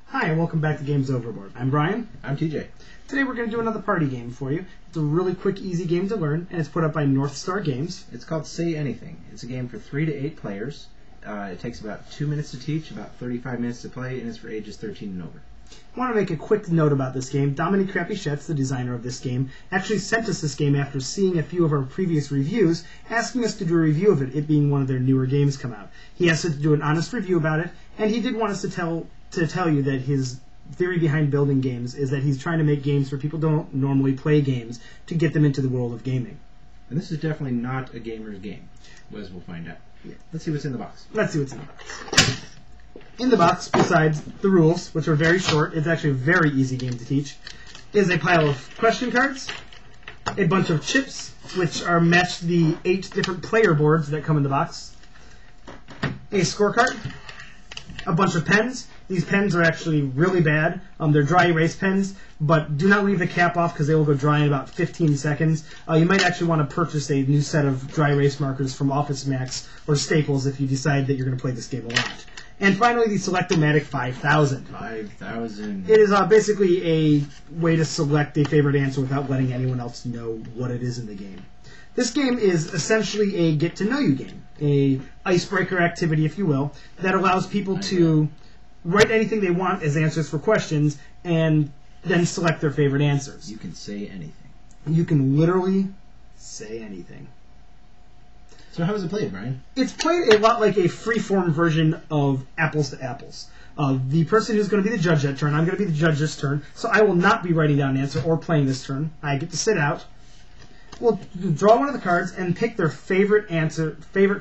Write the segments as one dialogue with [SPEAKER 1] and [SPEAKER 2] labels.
[SPEAKER 1] Hi, and welcome back to Games Overboard. I'm Brian.
[SPEAKER 2] I'm TJ.
[SPEAKER 1] Today we're going to do another party game for you. It's a really quick, easy game to learn, and it's put up by Northstar Games.
[SPEAKER 2] It's called Say Anything. It's a game for 3 to 8 players. It takes about 2 minutes to teach, about 35 minutes to play, and it's for ages 13 and over.
[SPEAKER 1] I want to make a quick note about this game. Dominic Krapichet's, the designer of this game, actually sent us this game after seeing a few of our previous reviews, asking us to do a review of it, it being one of their newer games come out. He asked us to do an honest review about it, and he did want us to tell you that his theory behind building games is that he's trying to make games where people don't normally play games to get them into the world of gaming.
[SPEAKER 2] And this is definitely not a gamer's game, as we'll find out.
[SPEAKER 1] Yeah.
[SPEAKER 2] Let's see what's in the box.
[SPEAKER 1] Let's see what's in the box. In the box, besides the rules, which are very short, it's actually a very easy game to teach, is a pile of question cards, a bunch of chips, which are matched the 8 different player boards that come in the box, a scorecard, a bunch of pens. These pens are actually really bad. They're dry erase pens, but do not leave the cap off because they will go dry in about 15 seconds. You might actually want to purchase a new set of dry erase markers from Office Max or Staples if you decide that you're going to play this game a lot. And finally, the Select-O-Matic 5000.
[SPEAKER 2] 5,000.
[SPEAKER 1] It is basically a way to select a favorite answer without letting anyone else know what it is in the game. This game is essentially a get-to-know-you game, a icebreaker activity, if you will, that allows people to write anything they want as answers for questions and then select their favorite answers.
[SPEAKER 2] You can say anything.
[SPEAKER 1] You can literally say anything.
[SPEAKER 2] So how is it played, Brian?
[SPEAKER 1] It's played a lot like a free-form version of Apples to Apples. The person who's going to be the judge that turn, I'm going to be the judge this turn, so I will not be writing down an answer or playing this turn. I get to sit out. We'll draw one of the cards and pick their favorite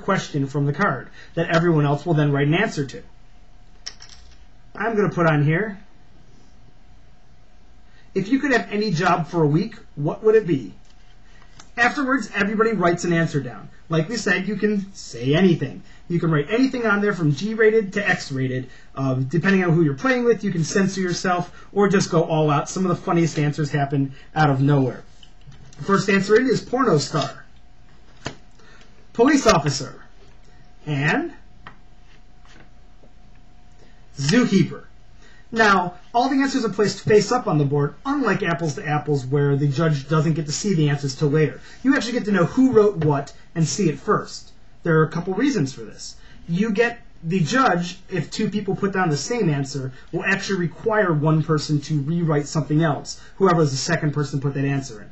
[SPEAKER 1] question from the card that everyone else will then write an answer to. I'm going to put on here, if you could have any job for a week, what would it be? Afterwards, everybody writes an answer down. Like we said, you can say anything. You can write anything on there from G-rated to X-rated. Depending on who you're playing with, you can censor yourself or just go all out. Some of the funniest answers happen out of nowhere. The first answer in is porno star, police officer, and zookeeper. Now, all the answers are placed face up on the board, unlike Apples to Apples, where the judge doesn't get to see the answers till later. You actually get to know who wrote what and see it first. There are a couple reasons for this. The judge, if 2 people put down the same answer, will actually require one person to rewrite something else, whoever is the second person put that answer in.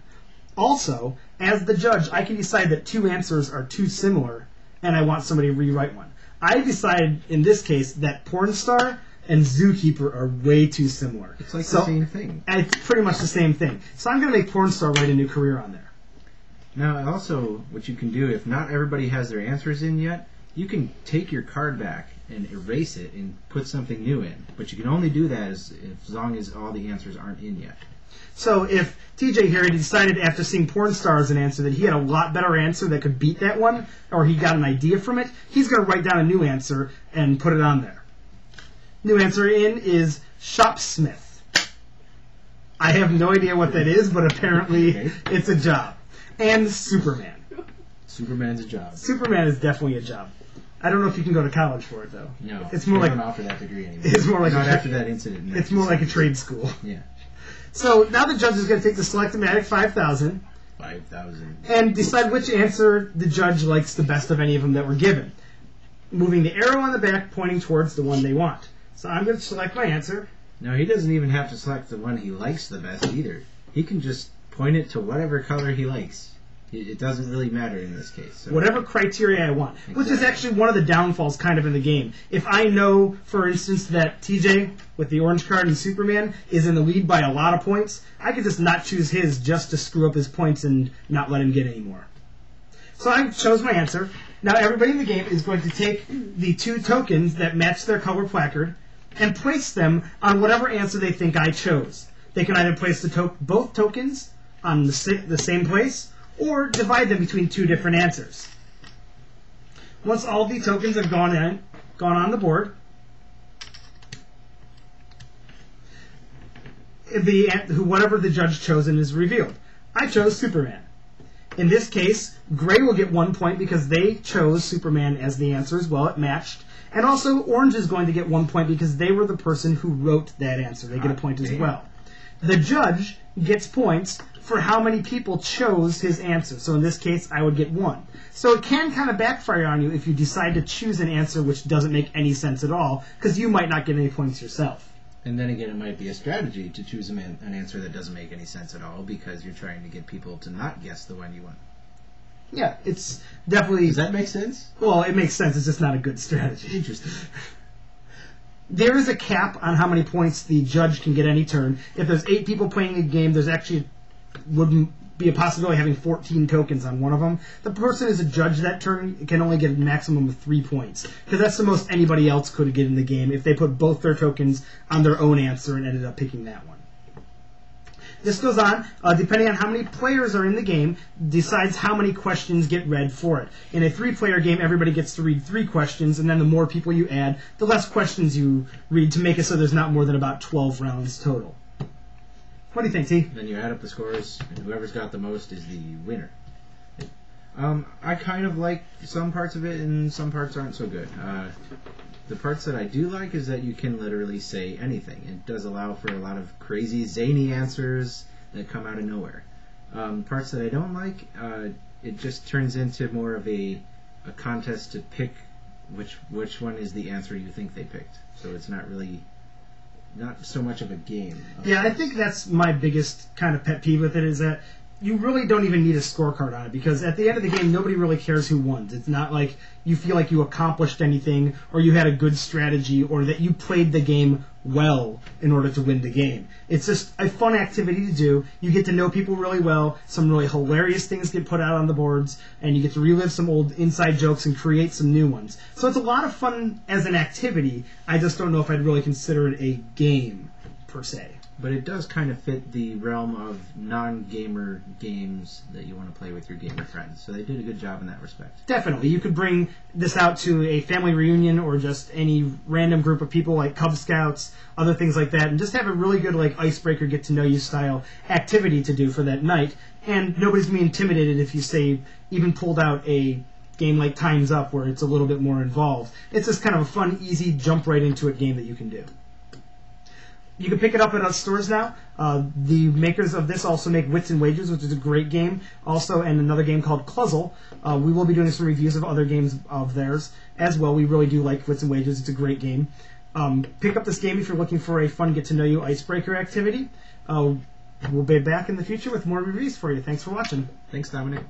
[SPEAKER 1] Also, as the judge, I can decide that 2 answers are too similar, and I want somebody to rewrite one. I decided, in this case, that porn star and zookeeper are way too similar.
[SPEAKER 2] It's like the same thing.
[SPEAKER 1] It's pretty much the same thing. So I'm going to make porn star write a new career on there.
[SPEAKER 2] Now, also, what you can do, if not everybody has their answers in yet, you can take your card back and erase it and put something new in. But you can only do that as long as all the answers aren't in yet.
[SPEAKER 1] So if TJ here had decided after seeing porn star as an answer that he had a lot better answer that could beat that one, or he got an idea from it, he's going to write down a new answer and put it on there. New answer in is shopsmith. I have no idea what that is, but apparently it's a job. And Superman.
[SPEAKER 2] Superman's a job.
[SPEAKER 1] Superman is definitely a job. I don't know if you can go to college for it, though.
[SPEAKER 2] No,
[SPEAKER 1] it's more
[SPEAKER 2] they
[SPEAKER 1] like
[SPEAKER 2] don't offer that degree anymore.
[SPEAKER 1] It's more like
[SPEAKER 2] not after that incident.
[SPEAKER 1] It's more like a trade school.
[SPEAKER 2] Yeah.
[SPEAKER 1] So now the judge is going to take the Select-O-Matic 5000 and decide which answer the judge likes the best of any of them that were given, moving the arrow on the back pointing towards the one they want. So I'm going to select my answer.
[SPEAKER 2] No, he doesn't even have to select the one he likes the best either. He can just point it to whatever color he likes. It doesn't really matter in this case. So.
[SPEAKER 1] Whatever criteria I want,
[SPEAKER 2] exactly.
[SPEAKER 1] Which is actually one of the downfalls kind of in the game. If I know, for instance, that TJ, with the orange card and Superman, is in the lead by a lot of points, I could just not choose his just to screw up his points and not let him get any more. So I chose my answer. Now everybody in the game is going to take the 2 tokens that match their color placard and place them on whatever answer they think I chose. They can either place both tokens on the same place, or divide them between 2 different answers. Once all the tokens have gone on the board, whatever the judge chosen is revealed. I chose Superman. In this case, Gray will get 1 point because they chose Superman as the answer as well. It matched. And also, orange is going to get 1 point because they were the person who wrote that answer. They get a point as well. The judge gets points for how many people chose his answer. So in this case, I would get 1. So it can kind of backfire on you if you decide to choose an answer which doesn't make any sense at all, because you might not get any points yourself.
[SPEAKER 2] And then again, it might be a strategy to choose an answer that doesn't make any sense at all, because you're trying to get people to not guess the one you want.
[SPEAKER 1] Yeah, it's definitely...
[SPEAKER 2] Does that make sense?
[SPEAKER 1] Well, it makes sense. It's just not a good strategy.
[SPEAKER 2] Interesting.
[SPEAKER 1] There is a cap on how many points the judge can get any turn. If there's 8 people playing a game, there's actually would be a possibility of having 14 tokens on one of them. The person who's a judge that turn can only get a maximum of 3 points, because that's the most anybody else could get in the game if they put both their tokens on their own answer and ended up picking that one. This goes on, depending on how many players are in the game, decides how many questions get read for it. In a 3-player game, everybody gets to read 3 questions, and then the more people you add, the less questions you read to make it so there's not more than about 12 rounds total. What do you think, T?
[SPEAKER 2] Then you add up the scores, and whoever's got the most is the winner. I kind of like some parts of it, and some parts aren't so good. The parts that I do like is that you can literally say anything. It does allow for a lot of crazy, zany answers that come out of nowhere. Parts that I don't like, it just turns into more of a contest to pick which one is the answer you think they picked. So it's not so much of a game.
[SPEAKER 1] Yeah, I think that's my biggest kind of pet peeve with it, is that you really don't even need a scorecard on it, because at the end of the game, nobody really cares who won. It's not like you feel like you accomplished anything, or you had a good strategy, or that you played the game well in order to win the game. It's just a fun activity to do. You get to know people really well, some really hilarious things get put out on the boards, and you get to relive some old inside jokes and create some new ones. So it's a lot of fun as an activity. I just don't know if I'd really consider it a game, per se.
[SPEAKER 2] But it does kind of fit the realm of non-gamer games that you want to play with your gamer friends. So they did a good job in that respect.
[SPEAKER 1] Definitely. You could bring this out to a family reunion or just any random group of people like Cub Scouts, other things like that, and just have a really good icebreaker, get-to-know-you style activity to do for that night. And nobody's going to be intimidated if you, say, even pulled out a game like Time's Up where it's a little bit more involved. It's just kind of a fun, easy, jump right into it game that you can do. You can pick it up at our stores now. The makers of this also make Wits and Wagers, which is a great game. Also, and another game called Cluzzle. We will be doing some reviews of other games of theirs as well. We really do like Wits and Wagers. It's a great game. Pick up this game if you're looking for a fun get-to-know-you icebreaker activity. We'll be back in the future with more reviews for you. Thanks for watching.
[SPEAKER 2] Thanks, Dominic.